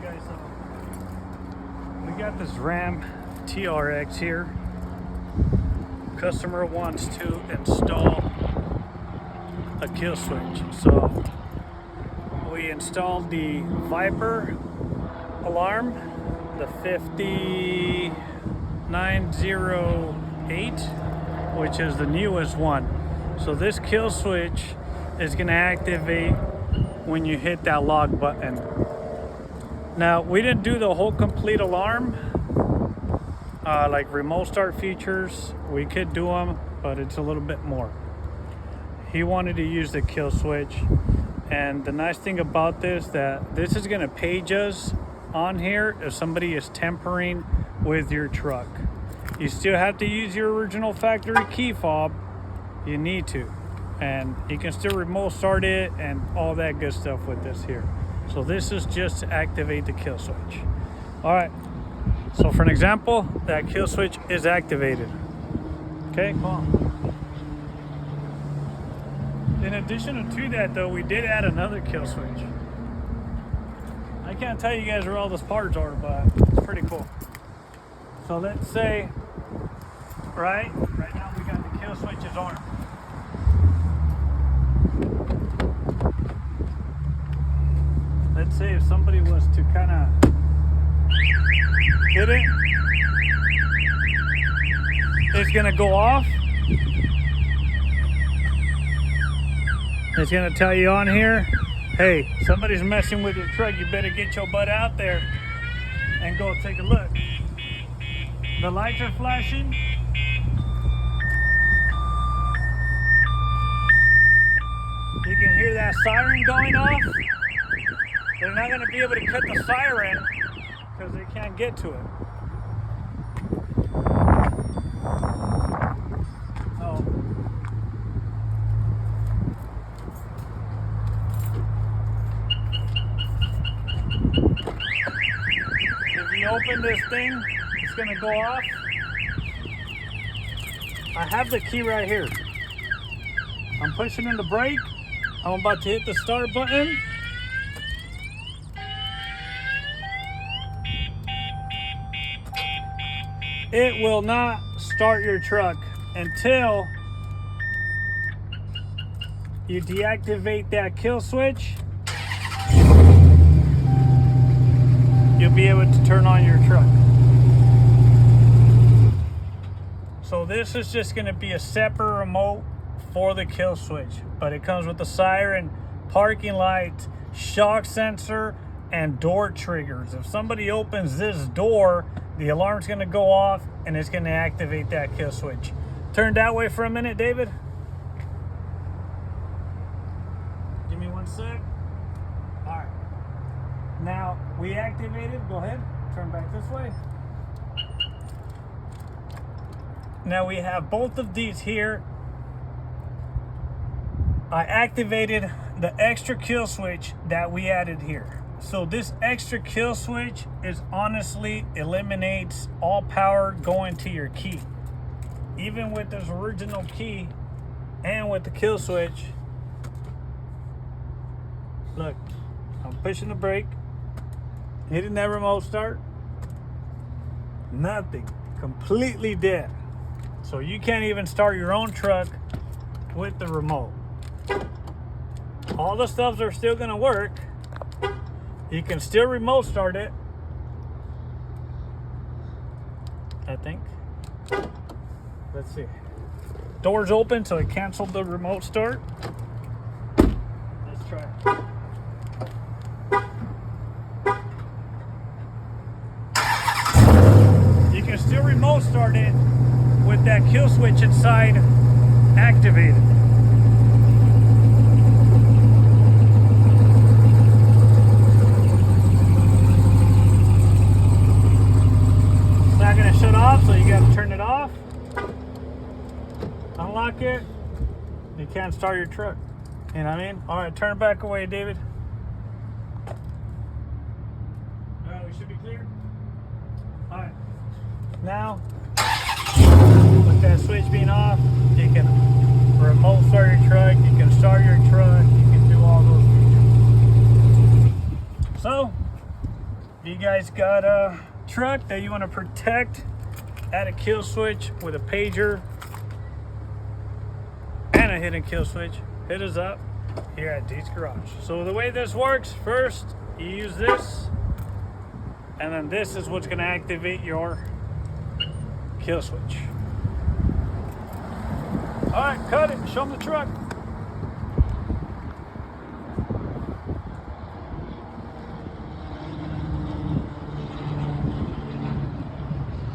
guys, we got this RAM TRX here. Customer wants to install a kill switch. So we installed the Viper alarm, the 5908, which is the newest one. So this kill switch is going to activate when you hit that lock button. Now, we didn't do the whole complete alarm, like remote start features. We could do them, but it's a little bit more. He wanted to use the kill switch, and the nice thing about this, that this is going to page us on here if somebody is tampering with your truck. You still have to use your original factory key fob. You need to, and you can still remote start it and all that good stuff with this here. So this is just to activate the kill switch. All right, so for an example, that kill switch is activated. Okay, come on. In addition to that though, we did add another kill switch. I can't tell you guys where all those parts are, but it's pretty cool. So let's say, right now we got the kill switches on. Let's say if somebody was to kind of hit it, it's gonna go off. It's gonna tell you on here, hey, somebody's messing with your truck. You better get your butt out there and go take a look. The lights are flashing. You can hear that siren going off. They're not going to be able to cut the siren because they can't get to it. So, if you open this thing, it's going to go off. I have the key right here. I'm pushing in the brake. I'm about to hit the start button. It will not start your truck until you deactivate that kill switch. You'll be able to turn on your truck. So this is just going to be a separate remote for the kill switch, but it comes with the siren, parking light, shock sensor, and door triggers. If somebody opens this door, the alarm's going to go off and it's going to activate that kill switch. Turn that way for a minute, David. Give me 1 sec. All right. Now we activated. Go ahead. Turn back this way. Now we have both of these here. I activated the extra kill switch that we added here. So this extra kill switch is honestly eliminates all power going to your key. Even with this original key and with the kill switch, look, I'm pushing the brake, hitting that remote start, nothing, completely dead. So you can't even start your own truck with the remote. All the stuffs are still gonna work. You can still remote start it, I think. Let's see. Door's open, so it canceled the remote start. Let's try it. You can still remote start it with that kill switch inside activated. Shut off, so you got to turn it off, unlock it. You can't start your truck. You know what I mean? All right, turn back away, David. All right, we should be clear. All right, now with that switch being off, you can remote start your truck. You can start your truck. You can do all those features. So guys got a truck that you want to protect, add a kill switch with a pager and a hidden kill switch, hit us up here at Dee's Garage. So the way this works, first you use this, and then this is what's going to activate your kill switch. All right, cut it, show them the truck.